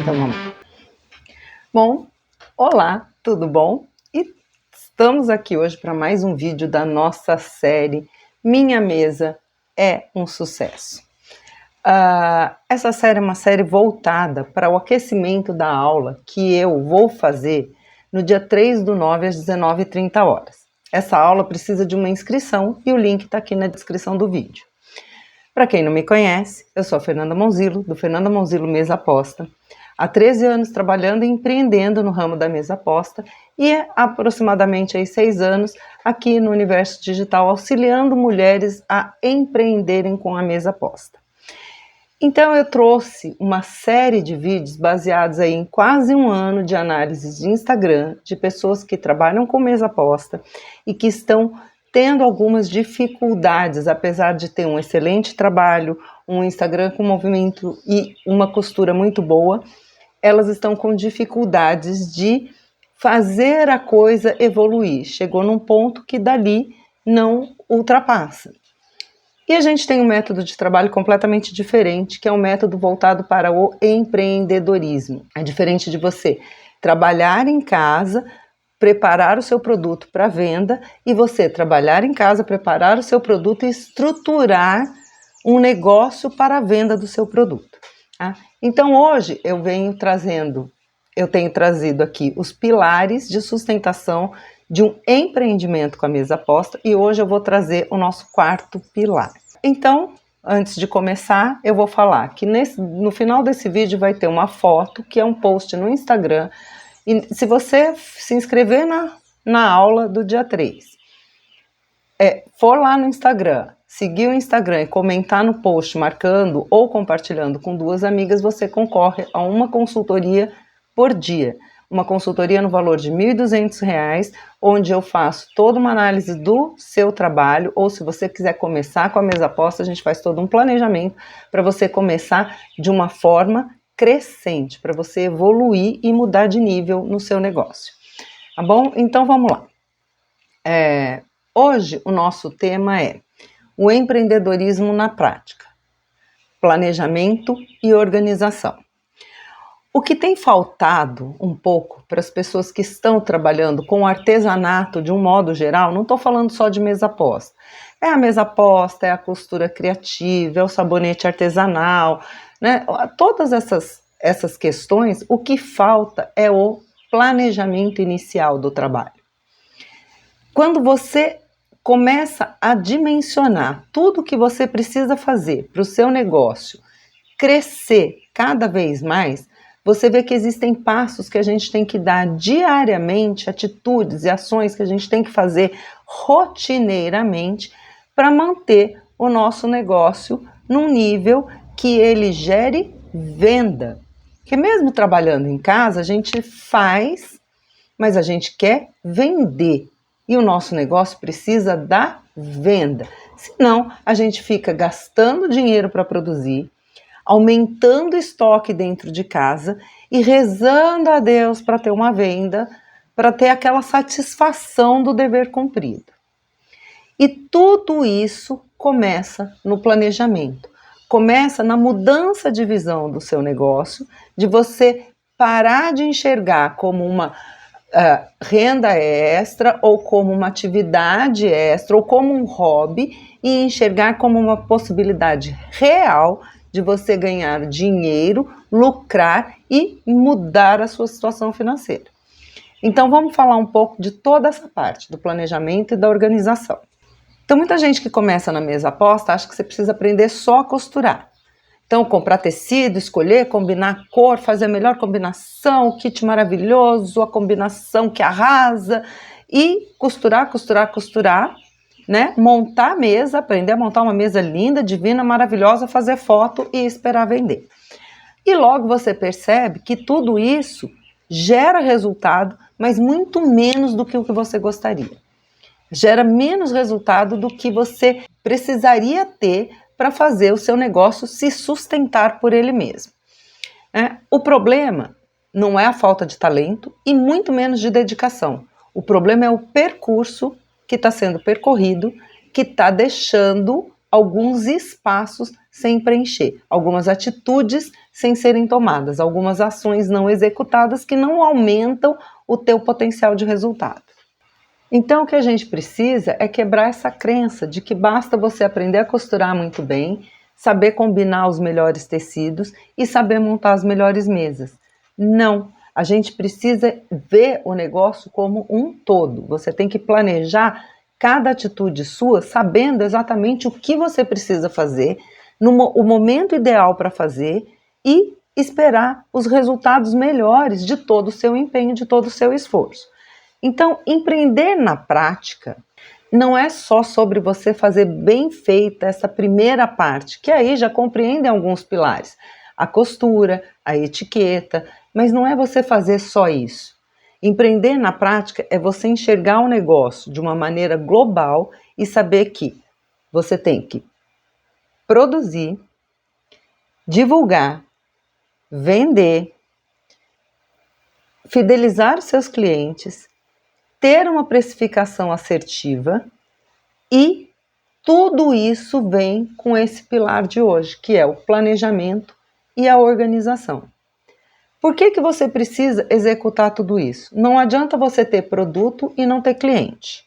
Então vamos. Bom, olá, tudo bom? E estamos aqui hoje para mais um vídeo da nossa série Minha Mesa é um Sucesso. Essa série é uma série voltada para o aquecimento da aula que eu vou fazer no dia 3/9 às 19h30. Essa aula precisa de uma inscrição e o link está aqui na descrição do vídeo. Para quem não me conhece, eu sou a Fernanda Monzilo, do Fernanda Monzilo Mesa Aposta. Há 13 anos trabalhando e empreendendo no ramo da mesa aposta e há aproximadamente 6 anos aqui no universo digital auxiliando mulheres a empreenderem com a mesa aposta. Então eu trouxe uma série de vídeos baseados aí em quase um ano de análises de Instagram de pessoas que trabalham com mesa aposta e que estão tendo algumas dificuldades, apesar de ter um excelente trabalho, um Instagram com movimento e uma costura muito boa, elas estão com dificuldades de fazer a coisa evoluir. Chegou num ponto que dali não ultrapassa. E a gente tem um método de trabalho completamente diferente, que é um método voltado para o empreendedorismo. É diferente de você trabalhar em casa, preparar o seu produto para venda e você trabalhar em casa, preparar o seu produto e estruturar um negócio para a venda do seu produto. Tá? Então hoje eu tenho trazido aqui os pilares de sustentação de um empreendimento com a mesa aposta e hoje eu vou trazer o nosso 4º pilar. Então, antes de começar, eu vou falar que no final desse vídeo vai ter uma foto, que é um post no Instagram, e se você se inscrever na aula do dia 3, for lá no Instagram, seguir o Instagram e comentar no post marcando ou compartilhando com 2 amigas, você concorre a uma consultoria por dia. Uma consultoria no valor de R$ 1.200, onde eu faço toda uma análise do seu trabalho, ou se você quiser começar com a mesa aposta, a gente faz todo um planejamento para você começar de uma forma crescente, para você evoluir e mudar de nível no seu negócio. Tá bom? Então vamos lá. Hoje o nosso tema é o empreendedorismo na prática, planejamento e organização. O que tem faltado um pouco para as pessoas que estão trabalhando com artesanato de um modo geral, não estou falando só de mesa aposta, é a mesa aposta, é a costura criativa, é o sabonete artesanal, né? Todas essas questões, o que falta é o planejamento inicial do trabalho. Quando você começa a dimensionar tudo o que você precisa fazer para o seu negócio crescer cada vez mais, você vê que existem passos que a gente tem que dar diariamente, atitudes e ações que a gente tem que fazer rotineiramente para manter o nosso negócio num nível que ele gere venda. Porque mesmo trabalhando em casa, a gente faz, mas a gente quer vender. E o nosso negócio precisa da venda. Senão, a gente fica gastando dinheiro para produzir, aumentando o estoque dentro de casa e rezando a Deus para ter uma venda, para ter aquela satisfação do dever cumprido. E tudo isso começa no planejamento, começa na mudança de visão do seu negócio, de você parar de enxergar como uma renda extra ou como uma atividade extra ou como um hobby e enxergar como uma possibilidade real de você ganhar dinheiro, lucrar e mudar a sua situação financeira. Então vamos falar um pouco de toda essa parte do planejamento e da organização. Então muita gente que começa na mesa aposta acha que você precisa aprender só a costurar. Então comprar tecido, escolher, combinar cor, fazer a melhor combinação, o kit maravilhoso, a combinação que arrasa e costurar, né? Montar a mesa, aprender a montar uma mesa linda, divina, maravilhosa, fazer foto e esperar vender. E logo você percebe que tudo isso gera resultado, mas muito menos do que o que você gostaria. Gera menos resultado do que você precisaria ter para fazer o seu negócio se sustentar por ele mesmo. O problema não é a falta de talento e muito menos de dedicação. O problema é o percurso que está sendo percorrido, que está deixando alguns espaços sem preencher, algumas atitudes sem serem tomadas, algumas ações não executadas que não aumentam o teu potencial de resultado. Então, o que a gente precisa é quebrar essa crença de que basta você aprender a costurar muito bem, saber combinar os melhores tecidos e saber montar as melhores mesas. Não, a gente precisa ver o negócio como um todo. Você tem que planejar cada atitude sua sabendo exatamente o que você precisa fazer, o momento ideal para fazer e esperar os resultados melhores de todo o seu empenho, de todo o seu esforço. Então, empreender na prática não é só sobre você fazer bem feita essa primeira parte, que aí já compreende alguns pilares, a costura, a etiqueta, mas não é você fazer só isso. Empreender na prática é você enxergar o negócio de uma maneira global e saber que você tem que produzir, divulgar, vender, fidelizar os seus clientes, ter uma precificação assertiva e tudo isso vem com esse pilar de hoje, que é o planejamento e a organização. Por que você precisa executar tudo isso? Não adianta você ter produto e não ter cliente.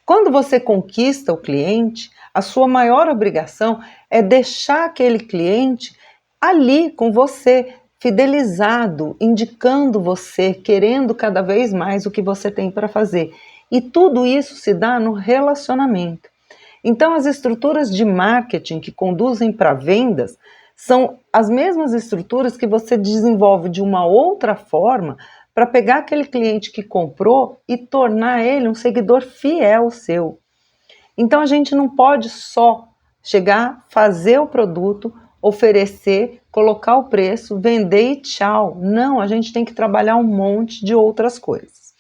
Quando você conquista o cliente, a sua maior obrigação é deixar aquele cliente ali com você, fidelizado, indicando você, querendo cada vez mais o que você tem para fazer. E tudo isso se dá no relacionamento. Então, as estruturas de marketing que conduzem para vendas são as mesmas estruturas que você desenvolve de uma outra forma para pegar aquele cliente que comprou e tornar ele um seguidor fiel seu. Então, a gente não pode só chegar, fazer o produto, oferecer, colocar o preço, vender e tchau. Não, a gente tem que trabalhar um monte de outras coisas.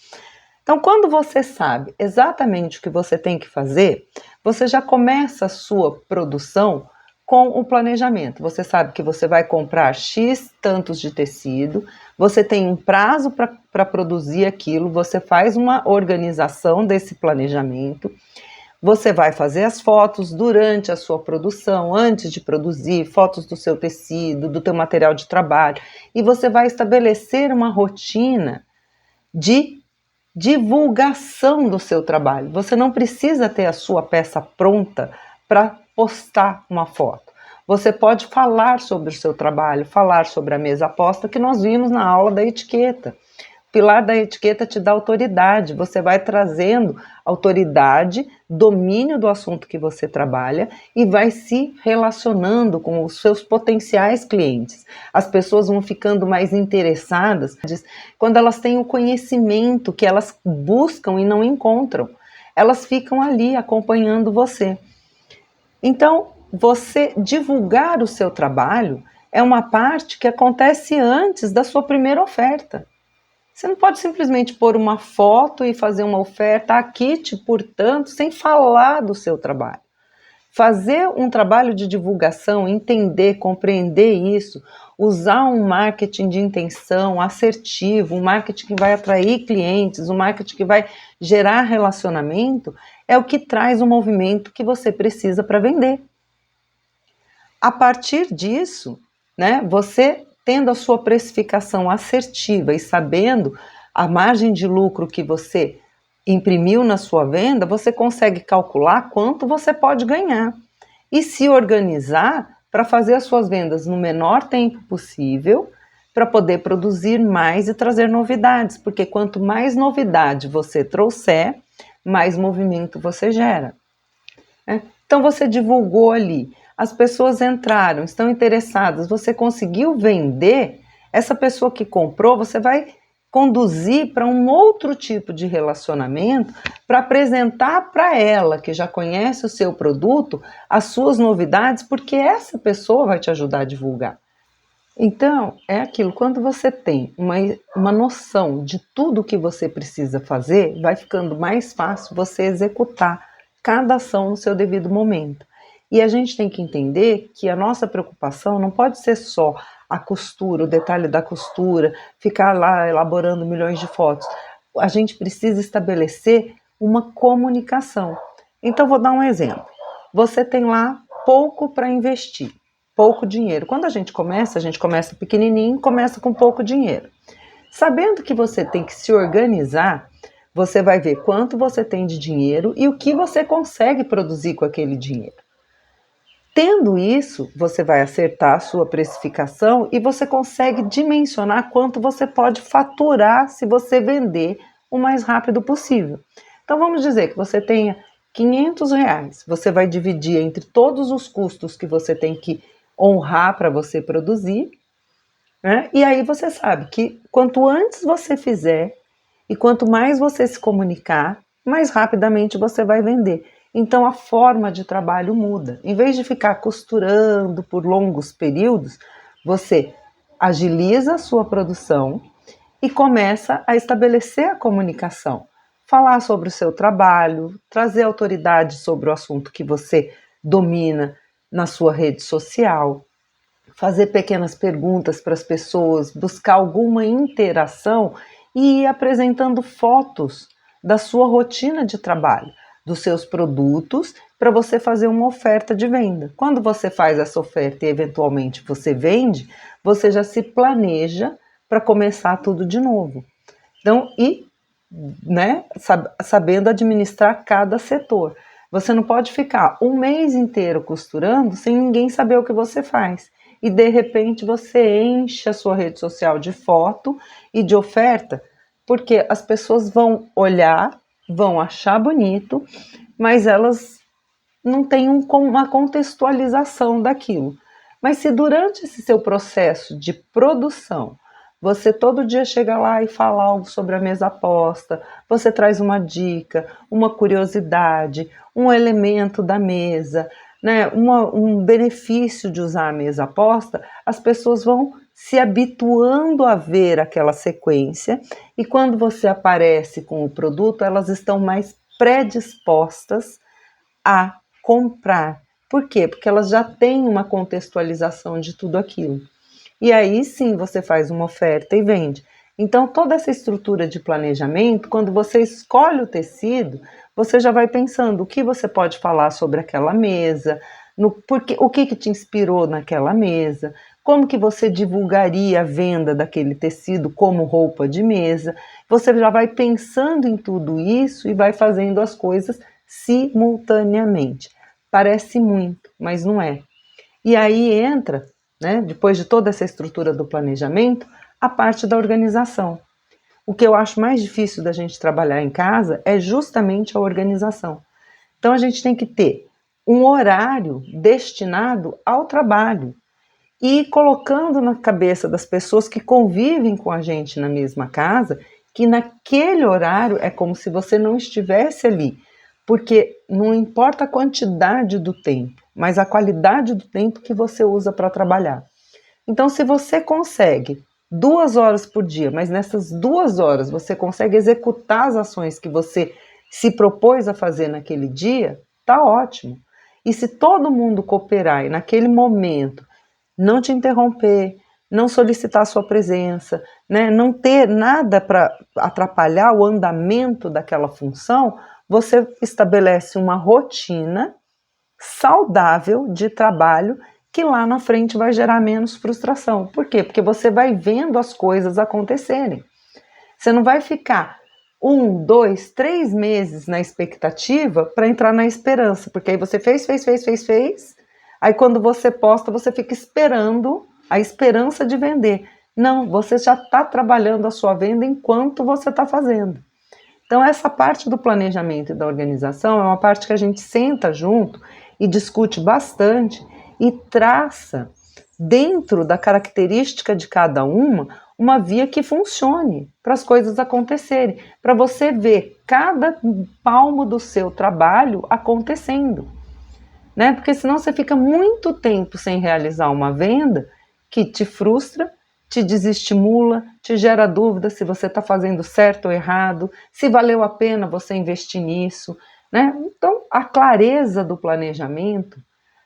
Então, quando você sabe exatamente o que você tem que fazer, você já começa a sua produção com o planejamento. Você sabe que você vai comprar X tantos de tecido, você tem um prazo para produzir aquilo, você faz uma organização desse planejamento. Você vai fazer as fotos durante a sua produção, antes de produzir, fotos do seu tecido, do teu material de trabalho, e você vai estabelecer uma rotina de divulgação do seu trabalho. Você não precisa ter a sua peça pronta para postar uma foto. Você pode falar sobre o seu trabalho, falar sobre a mesa posta que nós vimos na aula da etiqueta. O pilar da etiqueta te dá autoridade, você vai trazendo autoridade, domínio do assunto que você trabalha e vai se relacionando com os seus potenciais clientes. As pessoas vão ficando mais interessadas quando elas têm o conhecimento que elas buscam e não encontram. Elas ficam ali acompanhando você. Então, você divulgar o seu trabalho é uma parte que acontece antes da sua primeira oferta. Você não pode simplesmente pôr uma foto e fazer uma oferta aqui, portanto, sem falar do seu trabalho. Fazer um trabalho de divulgação, entender, compreender isso, usar um marketing de intenção assertivo, um marketing que vai atrair clientes, um marketing que vai gerar relacionamento, é o que traz o movimento que você precisa para vender. A partir disso, né, você tendo a sua precificação assertiva e sabendo a margem de lucro que você imprimiu na sua venda, você consegue calcular quanto você pode ganhar e se organizar para fazer as suas vendas no menor tempo possível, para poder produzir mais e trazer novidades, porque quanto mais novidade você trouxer, mais movimento você gera. Então você divulgou ali, as pessoas entraram, estão interessadas, você conseguiu vender, essa pessoa que comprou, você vai conduzir para um outro tipo de relacionamento para apresentar para ela, que já conhece o seu produto, as suas novidades, porque essa pessoa vai te ajudar a divulgar. Então, é aquilo, quando você tem uma noção de tudo que você precisa fazer, vai ficando mais fácil você executar cada ação no seu devido momento. E a gente tem que entender que a nossa preocupação não pode ser só a costura, o detalhe da costura, ficar lá elaborando milhões de fotos. A gente precisa estabelecer uma comunicação. Então, vou dar um exemplo. você tem lá pouco para investir, pouco dinheiro. Quando a gente começa pequenininho, começa com pouco dinheiro. Sabendo que você tem que se organizar, você vai ver quanto você tem de dinheiro e o que você consegue produzir com aquele dinheiro. Tendo isso, você vai acertar a sua precificação e você consegue dimensionar quanto você pode faturar se você vender o mais rápido possível. Então vamos dizer que você tenha R$ 500, você vai dividir entre todos os custos que você tem que honrar para você produzir, né? E aí você sabe que quanto antes você fizer e quanto mais você se comunicar, mais rapidamente você vai vender. Então a forma de trabalho muda. Em vez de ficar costurando por longos períodos, você agiliza a sua produção e começa a estabelecer a comunicação. Falar sobre o seu trabalho, trazer autoridade sobre o assunto que você domina na sua rede social, fazer pequenas perguntas para as pessoas, buscar alguma interação e ir apresentando fotos da sua rotina de trabalho, dos seus produtos, para você fazer uma oferta de venda. Quando você faz essa oferta e eventualmente você vende, você já se planeja para começar tudo de novo. Então, né, sabendo administrar cada setor. Você não pode ficar um mês inteiro costurando sem ninguém saber o que você faz. E de repente você enche a sua rede social de foto e de oferta, porque as pessoas vão olhar, vão achar bonito, mas elas não têm uma contextualização daquilo. Mas se durante esse seu processo de produção você todo dia chega lá e fala algo sobre a mesa posta, você traz uma dica, uma curiosidade, um elemento da mesa, né, um benefício de usar a mesa posta, as pessoas vão se habituando a ver aquela sequência e quando você aparece com o produto, elas estão mais predispostas a comprar. Por quê? Porque elas já têm uma contextualização de tudo aquilo. E aí sim você faz uma oferta e vende. Então, toda essa estrutura de planejamento, quando você escolhe o tecido, você já vai pensando o que você pode falar sobre aquela mesa, o que te inspirou naquela mesa, como que você divulgaria a venda daquele tecido como roupa de mesa. Você já vai pensando em tudo isso e vai fazendo as coisas simultaneamente. Parece muito, mas não é. E aí entra, né, depois de toda essa estrutura do planejamento, a parte da organização. O que eu acho mais difícil da gente trabalhar em casa é justamente a organização. Então a gente tem que ter um horário destinado ao trabalho e ir colocando na cabeça das pessoas que convivem com a gente na mesma casa que naquele horário é como se você não estivesse ali, porque não importa a quantidade do tempo, mas a qualidade do tempo que você usa para trabalhar. Então, se você consegue 2 horas por dia, mas nessas 2 horas você consegue executar as ações que você se propôs a fazer naquele dia, tá ótimo. E se todo mundo cooperar e naquele momento não te interromper, não solicitar a sua presença, né, não ter nada para atrapalhar o andamento daquela função, você estabelece uma rotina saudável de trabalho que lá na frente vai gerar menos frustração. Por quê? Porque você vai vendo as coisas acontecerem. Você não vai ficar 1, 2, 3 meses na expectativa para entrar na esperança, porque aí você fez, aí quando você posta, você fica esperando a esperança de vender. Não, você já está trabalhando a sua venda enquanto você está fazendo. Então, essa parte do planejamento e da organização é uma parte que a gente senta junto e discute bastante e traça, dentro da característica de cada uma via que funcione para as coisas acontecerem, para você ver cada palmo do seu trabalho acontecendo, né? Porque senão você fica muito tempo sem realizar uma venda que te frustra, te desestimula, te gera dúvida se você está fazendo certo ou errado, se valeu a pena você investir nisso, né? Então, a clareza do planejamento,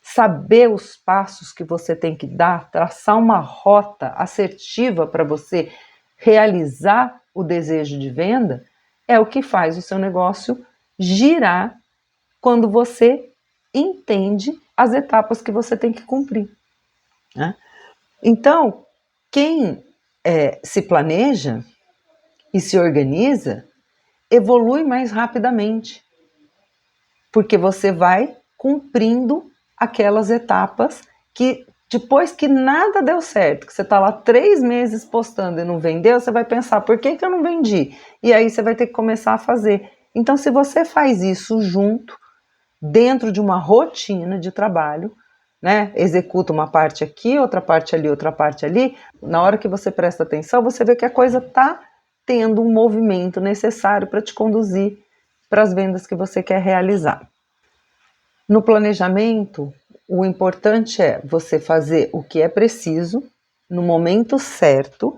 saber os passos que você tem que dar, traçar uma rota assertiva para você realizar o desejo de venda, é o que faz o seu negócio girar quando você entende as etapas que você tem que cumprir, né? Então, quem se planeja e se organiza, evolui mais rapidamente, porque você vai cumprindo aquelas etapas que depois que nada deu certo, que você está lá 3 meses postando e não vendeu, você vai pensar, por que eu não vendi? E aí você vai ter que começar a fazer. Então, se você faz isso junto, dentro de uma rotina de trabalho, né? Executa uma parte aqui, outra parte ali, outra parte ali, na hora que você presta atenção, você vê que a coisa está tendo um movimento necessário para te conduzir para as vendas que você quer realizar. No planejamento, o importante é você fazer o que é preciso, no momento certo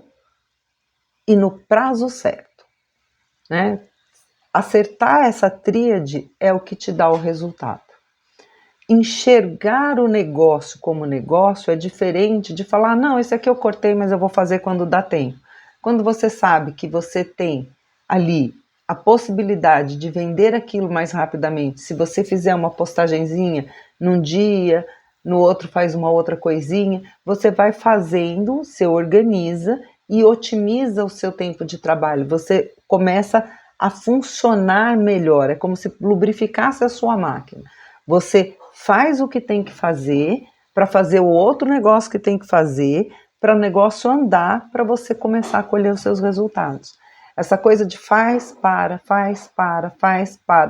e no prazo certo, né? Acertar essa tríade é o que te dá o resultado. Enxergar o negócio como negócio é diferente de falar, não, esse aqui eu cortei, mas eu vou fazer quando dá tempo. Quando você sabe que você tem ali a possibilidade de vender aquilo mais rapidamente, se você fizer uma postagenzinha num dia, no outro faz uma outra coisinha, você vai fazendo, se organiza e otimiza o seu tempo de trabalho. Você começa a funcionar melhor, é como se lubrificasse a sua máquina. Você faz o que tem que fazer para fazer o outro negócio que tem que fazer, para o negócio andar, para você começar a colher os seus resultados. Essa coisa de faz, para,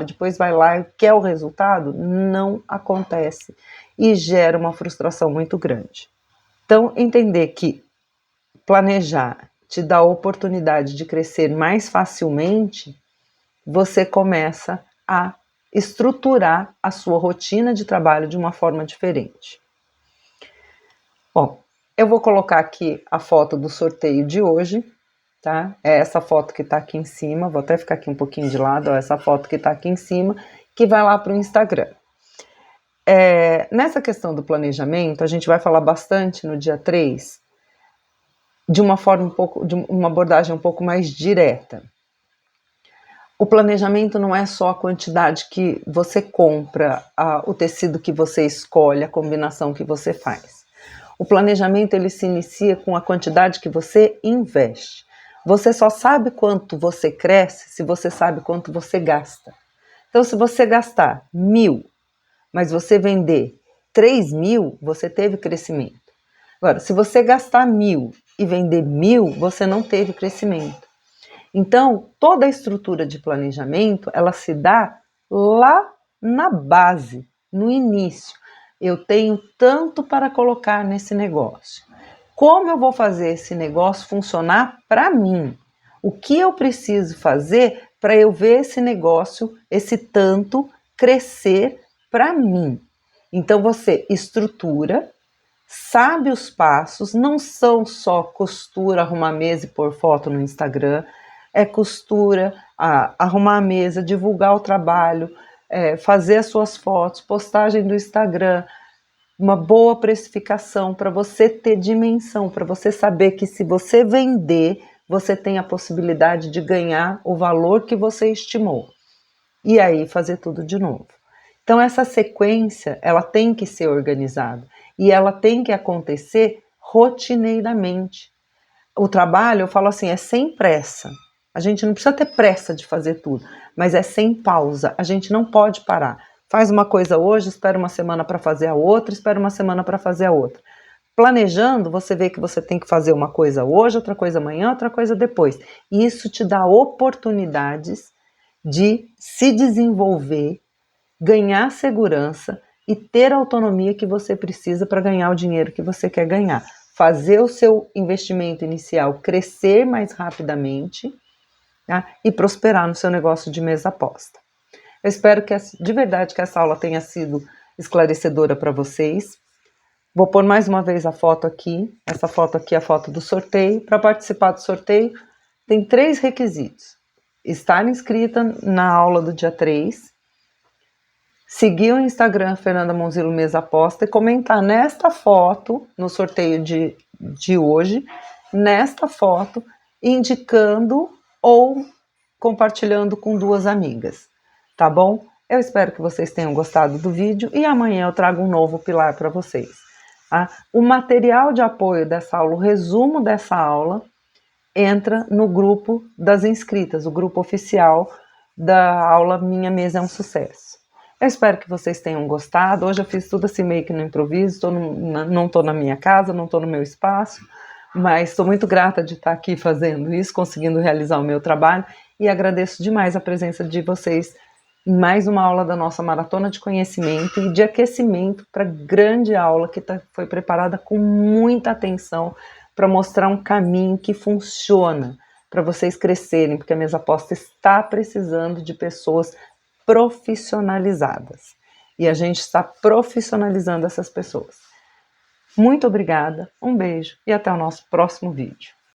depois vai lá e quer o resultado, não acontece e gera uma frustração muito grande. Então, entender que planejar te dá a oportunidade de crescer mais facilmente, você começa a estruturar a sua rotina de trabalho de uma forma diferente. Bom, eu vou colocar aqui a foto do sorteio de hoje, tá? É essa foto que está aqui em cima, vou até ficar aqui um pouquinho de lado, ó, essa foto que está aqui em cima, que vai lá para o Instagram. Nessa questão do planejamento, a gente vai falar bastante no dia 3, de uma forma de uma abordagem um pouco mais direta. O planejamento não é só a quantidade que você compra, o tecido que você escolhe, a combinação que você faz. O planejamento ele se inicia com a quantidade que você investe. Você só sabe quanto você cresce se você sabe quanto você gasta. Então, se você gastar 1.000, mas você vender 3.000, você teve crescimento. Agora, se você gastar 1.000 e vender 1.000, você não teve crescimento. Então, toda a estrutura de planejamento, ela se dá lá na base, no início. Eu tenho tanto para colocar nesse negócio. Como eu vou fazer esse negócio funcionar para mim? O que eu preciso fazer para eu ver esse negócio, esse tanto, crescer para mim? Então, você estrutura, sabe os passos, não são só costura, arrumar mesa e pôr foto no Instagram, é costura, arrumar a mesa, divulgar o trabalho, fazer as suas fotos, postagem do Instagram, uma boa precificação para você ter dimensão, para você saber que se você vender, você tem a possibilidade de ganhar o valor que você estimou. E aí fazer tudo de novo. Então essa sequência, ela tem que ser organizada e ela tem que acontecer rotineiramente. O trabalho, eu falo assim, é sem pressa. A gente não precisa ter pressa de fazer tudo, mas é sem pausa. A gente não pode parar. Faz uma coisa hoje, espera uma semana para fazer a outra, espera uma semana para fazer a outra. Planejando, você vê que você tem que fazer uma coisa hoje, outra coisa amanhã, outra coisa depois. E isso te dá oportunidades de se desenvolver, ganhar segurança e ter a autonomia que você precisa para ganhar o dinheiro que você quer ganhar. Fazer o seu investimento inicial crescer mais rapidamente, tá? E prosperar no seu negócio de mesa aposta. Eu espero que de verdade que essa aula tenha sido esclarecedora para vocês. Vou pôr mais uma vez a foto aqui. Essa foto aqui é a foto do sorteio. Para participar do sorteio, tem 3 requisitos. Estar inscrita na aula do dia 3, seguir o Instagram Fernanda Monzilo Mesa Aposta e comentar nesta foto, no sorteio de hoje, nesta foto, indicando ou compartilhando com 2 amigas, tá bom? Eu espero que vocês tenham gostado do vídeo e amanhã eu trago um novo pilar para vocês. Tá? O material de apoio dessa aula, o resumo dessa aula, entra no grupo das inscritas, o grupo oficial da aula Minha Mesa é um Sucesso. Eu espero que vocês tenham gostado. Hoje eu fiz tudo assim meio que no improviso, não estou na minha casa, não estou no meu espaço, mas estou muito grata de estar aqui fazendo isso, conseguindo realizar o meu trabalho e agradeço demais a presença de vocês em mais uma aula da nossa Maratona de Conhecimento e de aquecimento para a grande aula que foi preparada com muita atenção para mostrar um caminho que funciona para vocês crescerem, porque a Mesa Aposta está precisando de pessoas profissionalizadas. E a gente está profissionalizando essas pessoas. Muito obrigada, um beijo e até o nosso próximo vídeo.